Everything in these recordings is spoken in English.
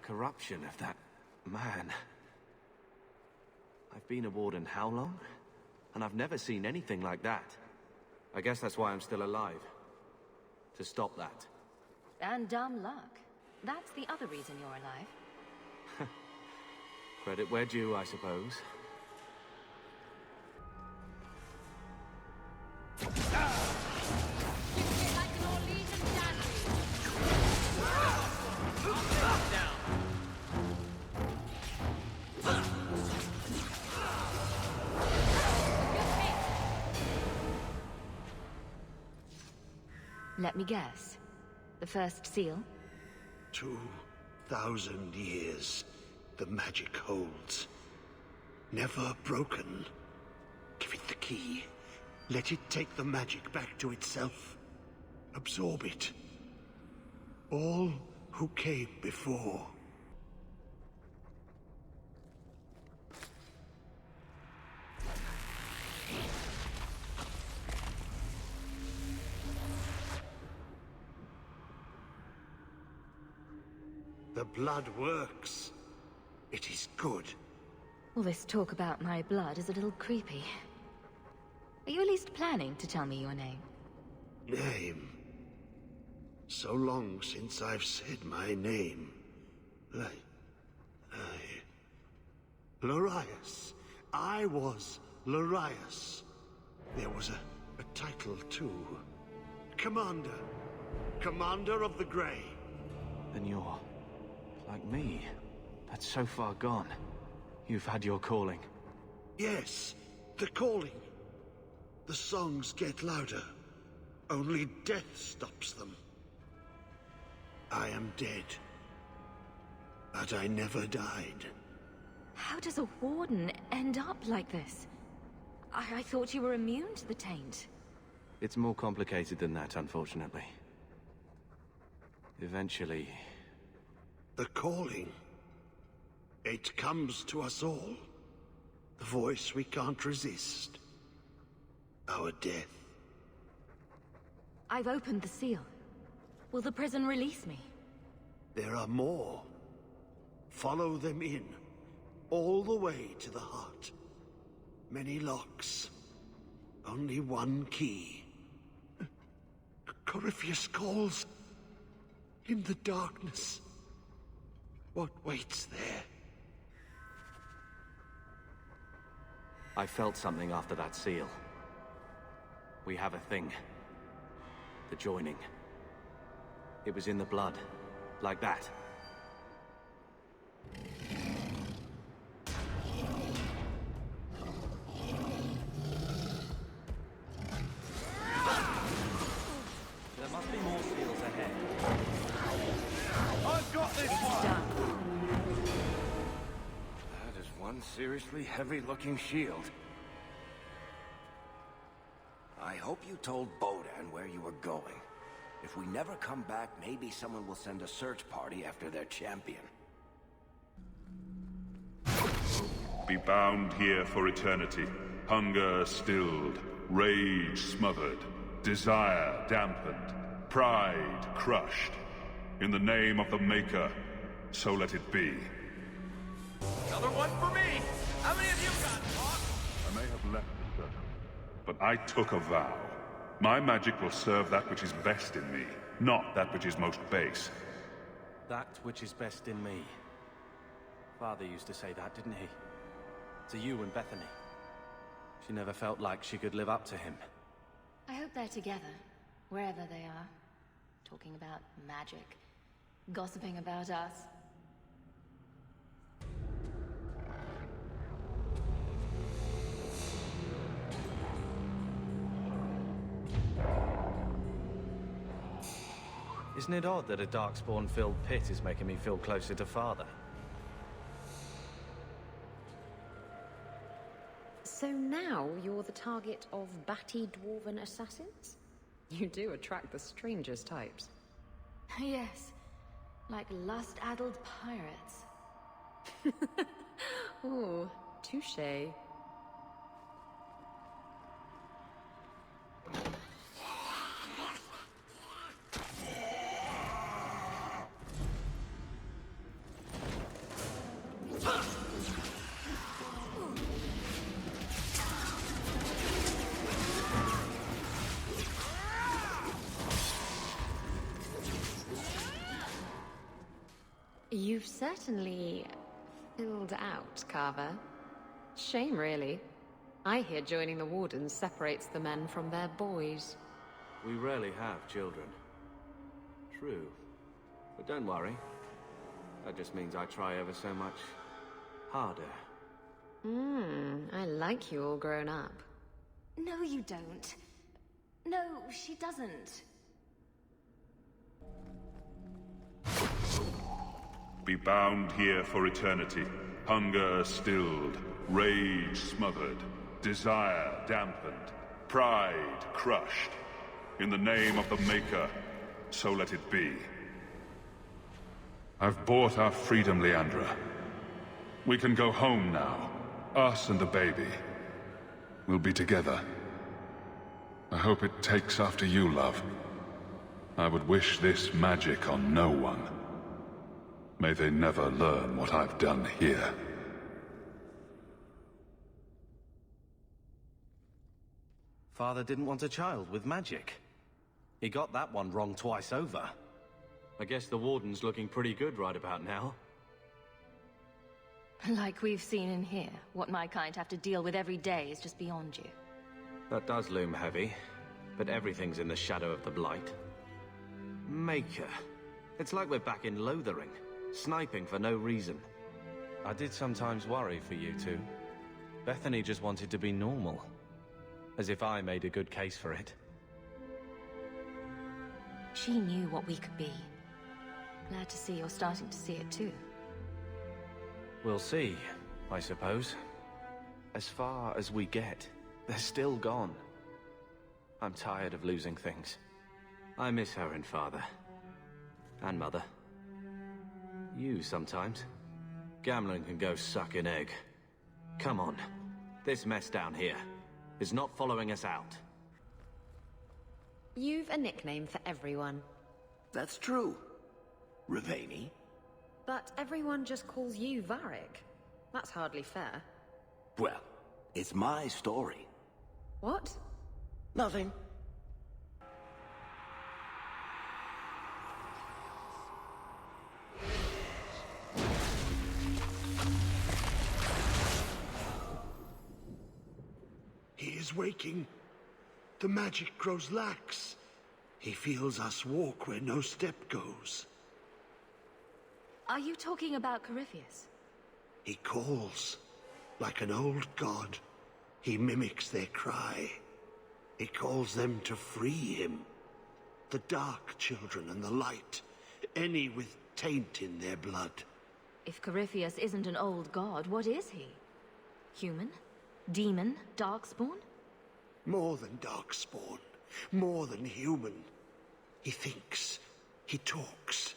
corruption of that man. I've been a warden how long? And I've never seen anything like that. I guess that's why I'm still alive. To stop that. And dumb luck. That's the other reason you're alive. Credit where due, I suppose. Let me guess. The first seal? 2,000 years the magic holds. Never broken. Give it the key. Let it take the magic back to itself. Absorb it. All who came before. The blood works. It is good. All this talk about my blood is a little creepy. Are you at least planning to tell me your name? Name? So long since I've said my name. Larius. I was Larius. There was a title too. Commander. Commander of the Grey. Then you're... like me. But so far gone. You've had your calling. Yes, the calling. The songs get louder. Only death stops them. I am dead. But I never died. How does a warden end up like this? I thought you were immune to the taint. It's more complicated than that, unfortunately. Eventually... The calling. It comes to us all. The voice we can't resist. Our death. I've opened the seal. Will the prison release me? There are more. Follow them in. All the way to the heart. Many locks. Only one key. Corypheus calls. In the darkness. What waits there? I felt something after that seal. We have a thing. The joining. It was in the blood. Like that. There must be more seals ahead. I've got this one! Done. That is one seriously heavy-looking shield. I hope you told Bodan where you were going. If we never come back, maybe someone will send a search party after their champion. Be bound here for eternity. Hunger stilled, rage smothered, desire dampened, pride crushed. In the name of the Maker, so let it be. Another one for me! How many of you got, Hawk? I may have left the circle, but I took a vow. My magic will serve that which is best in me, not that which is most base. That which is best in me. Father used to say that, didn't he? To you and Bethany. She never felt like she could live up to him. I hope they're together, wherever they are. Talking about magic. Gossiping about us. Isn't it odd that a darkspawn-filled pit is making me feel closer to Father? So now you're the target of batty dwarven assassins? You do attract the strangest types. Yes. Like lust-addled pirates. Ooh, touche. You've certainly filled out, Carver. Shame, really. I hear joining the Wardens separates the men from their boys. We rarely have children. True. But don't worry. That just means I try ever so much harder. I like you all grown up. No, you don't. No, she doesn't. Be bound here for eternity. Hunger stilled, rage smothered, desire dampened, pride crushed. In the name of the Maker, so let it be. I've bought our freedom, Leandra. We can go home now. Us and the baby. We'll be together. I hope it takes after you, love. I would wish this magic on no one. May they never learn what I've done here. Father didn't want a child with magic. He got that one wrong twice over. I guess the Warden's looking pretty good right about now. Like we've seen in here, what my kind have to deal with every day is just beyond you. That does loom heavy, but everything's in the shadow of the Blight. Maker. It's like we're back in Lothering, sniping for no reason. I did sometimes worry for you two. Bethany just wanted to be normal. As if I made a good case for it. She knew what we could be. Glad to see you're starting to see it too. We'll see, I suppose. As far as we get, they're still gone. I'm tired of losing things. I miss her and Father. And Mother. You sometimes. Gamlin can go suck an egg. Come on. This mess down here is not following us out. You've a nickname for everyone. That's true. Ravani. But everyone just calls you Varric. That's hardly fair. Well, it's my story. What? Nothing. He is waking. The magic grows lax. He feels us walk where no step goes. Are you talking about Corypheus? He calls, like an old god. He mimics their cry. He calls them to free him. The dark children and the light, any with taint in their blood. If Corypheus isn't an old god, what is he? Human? Demon? Darkspawn? More than darkspawn, more than human. He thinks, he talks,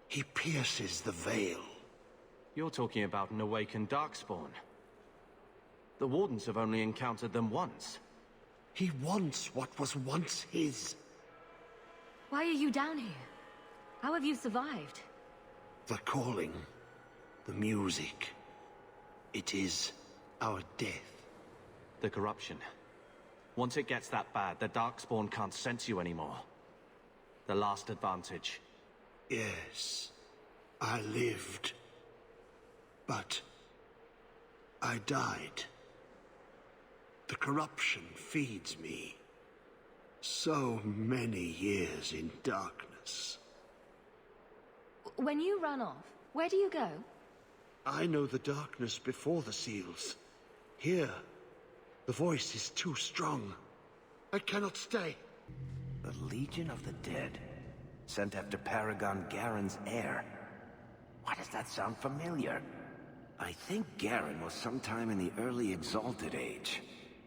he pierces the veil. You're talking about an awakened Darkspawn. The Wardens have only encountered them once. He wants what was once his. Why are you down here? How have you survived? The calling, the music. It is our death. The corruption. Once it gets that bad, the Darkspawn can't sense you anymore. The last advantage. Yes, I lived. But I died. The corruption feeds me. So many years in darkness. When you run off, where do you go? I know the darkness before the seals. Here, the voice is too strong. I cannot stay. The Legion of the Dead. Sent after Paragon Garen's heir. Why does that sound familiar? I think Garen was sometime in the early Exalted Age.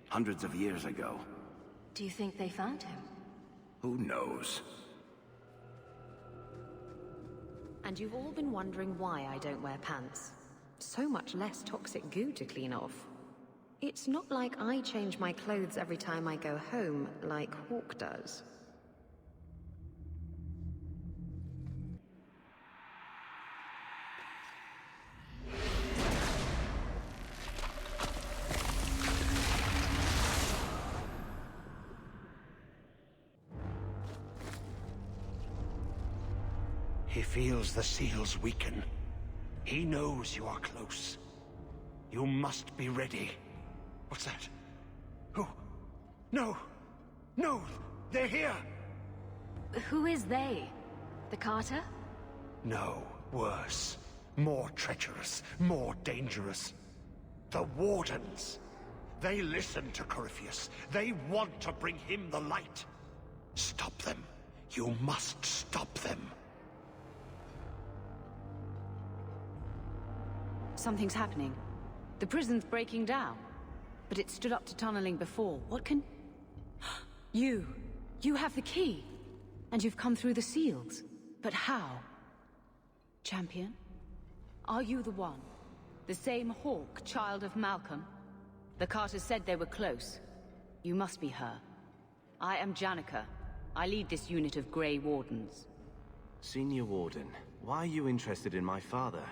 Hundreds of years ago. Do you think they found him? Who knows? And you've all been wondering why I don't wear pants. So much less toxic goo to clean off. It's not like I change my clothes every time I go home, like Hawk does. He feels the seals weaken. He knows you are close. You must be ready. What's that? Who? No! No! They're here! Who is they? The Carter? No, worse. More treacherous, more dangerous. The Wardens. They listen to Corypheus. They want to bring him the light. Stop them. You must stop them. Something's happening. The prison's breaking down. But it stood up to tunneling before. What can... You have the key. And you've come through the seals. But how? Champion? Are you the one? The same Hawk, child of Malcolm? The Carters said they were close. You must be her. I am Janica. I lead this unit of Grey Wardens. Senior Warden, why are you interested in my father?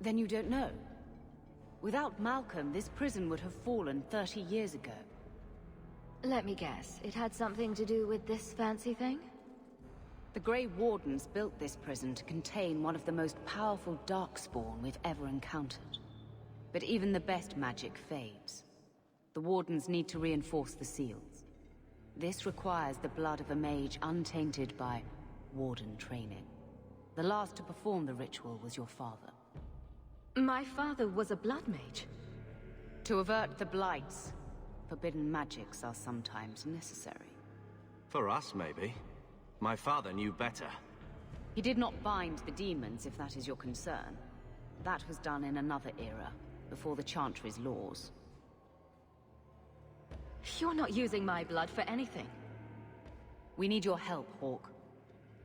Then you don't know. Without Malcolm, this prison would have fallen 30 years ago. Let me guess, it had something to do with this fancy thing? The Grey Wardens built this prison to contain one of the most powerful Darkspawn we've ever encountered. But even the best magic fades. The Wardens need to reinforce the seals. This requires the blood of a mage untainted by Warden training. The last to perform the ritual was your father. My father was a blood mage. To avert the blights, forbidden magics are sometimes necessary. For us, maybe. My father knew better. He did not bind the demons, if that is your concern. That was done in another era, before the Chantry's laws. You're not using my blood for anything. We need your help, Hawk.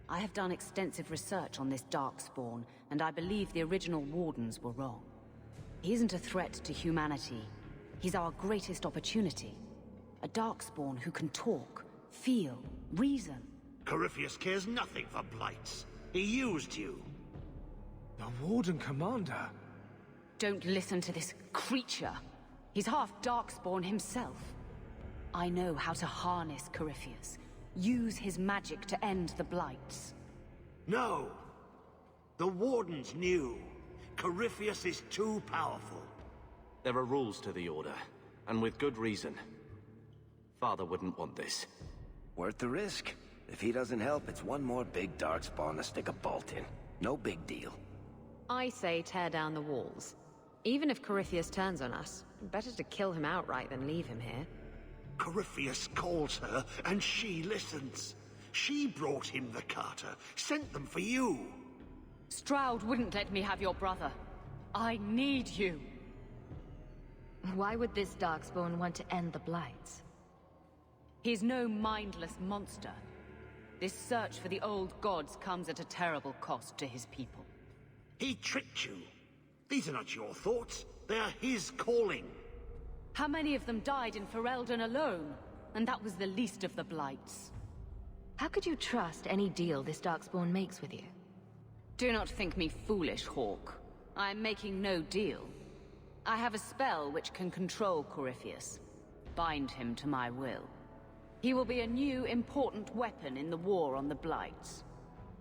I have done extensive research on this Darkspawn, and I believe the original Wardens were wrong. He isn't a threat to humanity. He's our greatest opportunity. A Darkspawn who can talk, feel, reason. Corypheus cares nothing for blights. He used you. The Warden Commander? Don't listen to this creature. He's half Darkspawn himself. I know how to harness Corypheus. Use his magic to end the blights. No. The Wardens knew. Corypheus is too powerful. There are rules to the Order, and with good reason. Father wouldn't want this. Worth the risk. If he doesn't help, it's one more big Darkspawn to stick a bolt in. No big deal. I say tear down the walls. Even if Corypheus turns on us, better to kill him outright than leave him here. Corypheus calls her, and she listens. She brought him the Carter, sent them for you. Stroud wouldn't let me have your brother. I need you. Why would this Darkspawn want to end the blights? He's no mindless monster. This search for the old gods comes at a terrible cost to his people. He tricked you. These are not your thoughts. They are his calling. How many of them died in Ferelden alone? And that was the least of the blights. How could you trust any deal this Darkspawn makes with you? Do not think me foolish, Hawk. I am making no deal. I have a spell which can control Corypheus. Bind him to my will. He will be a new, important weapon in the war on the blights.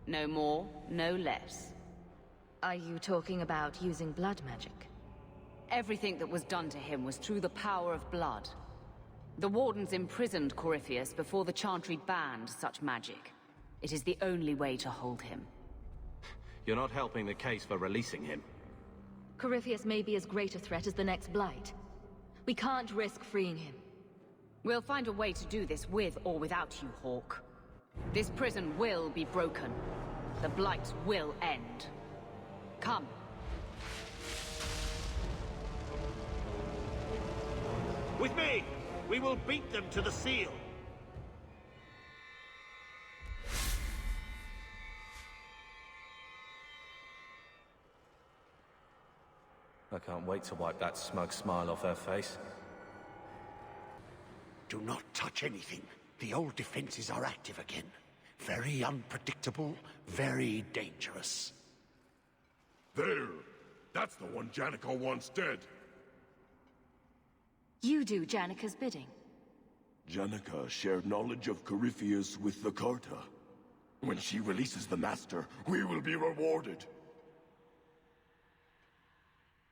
No more, no less. Are you talking about using blood magic? Everything that was done to him was through the power of blood. The Wardens imprisoned Corypheus before the Chantry banned such magic. It is the only way to hold him. You're not helping the case for releasing him. Corypheus may be as great a threat as the next blight. We can't risk freeing him. We'll find a way to do this with or without you, Hawk. This prison will be broken. The blights will end. Come. With me! We will beat them to the seal! I can't wait to wipe that smug smile off her face. Do not touch anything. The old defenses are active again. Very unpredictable, very dangerous. There! That's the one Janica wants dead. You do Janica's bidding. Janica shared knowledge of Corypheus with the Carta. When she releases the Master, we will be rewarded.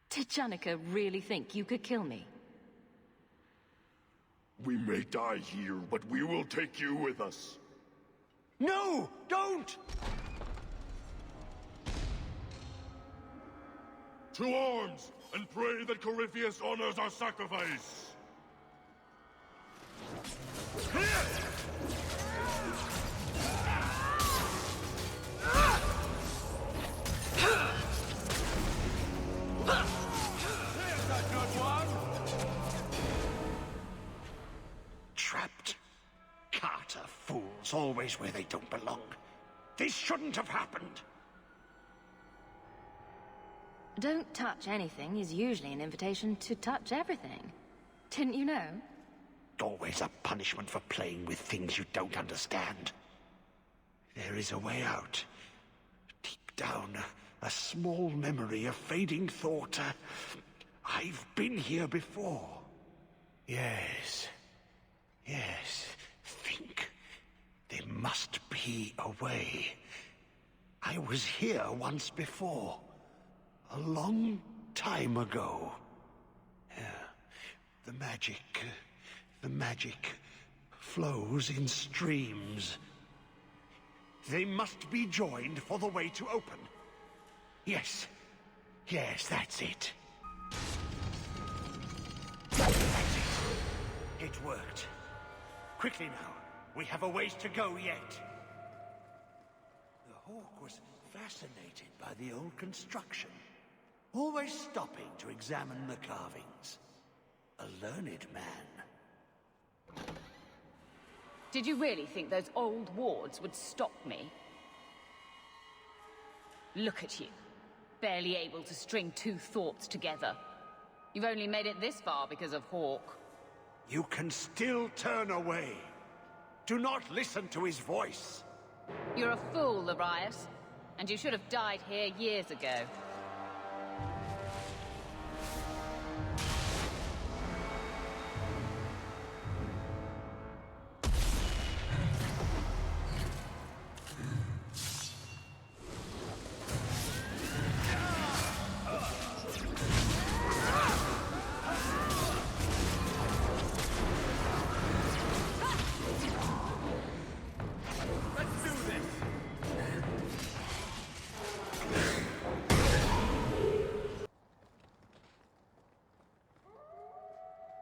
Did Janica really think you could kill me? We may die here, but we will take you with us. No! Don't! To arms, and pray that Corypheus honors our sacrifice! Trapped. Carter fools always where they don't belong. This shouldn't have happened. Don't touch anything is usually an invitation to touch everything. Didn't you know? Always a punishment for playing with things you don't understand. There is a way out. Deep down, a small memory, a fading thought. I've been here before. Yes. Yes. Think. There must be a way. I was here once before. A long time ago. Yeah. The magic flows in streams. They must be joined for the way to open. Yes. Yes, that's it. That's it. It worked. Quickly now. We have a ways to go yet. The hawk was fascinated by the old construction. Always stopping to examine the carvings. A learned man. Did you really think those old wards would stop me? Look at you. Barely able to string two thoughts together. You've only made it this far because of Hawk. You can still turn away. Do not listen to his voice. You're a fool, Arias. And you should have died here years ago.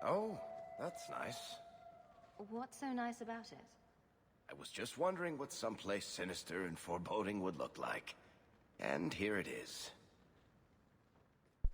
Oh, that's nice. What's so nice about it? I was just wondering what someplace sinister and foreboding would look like. And here it is.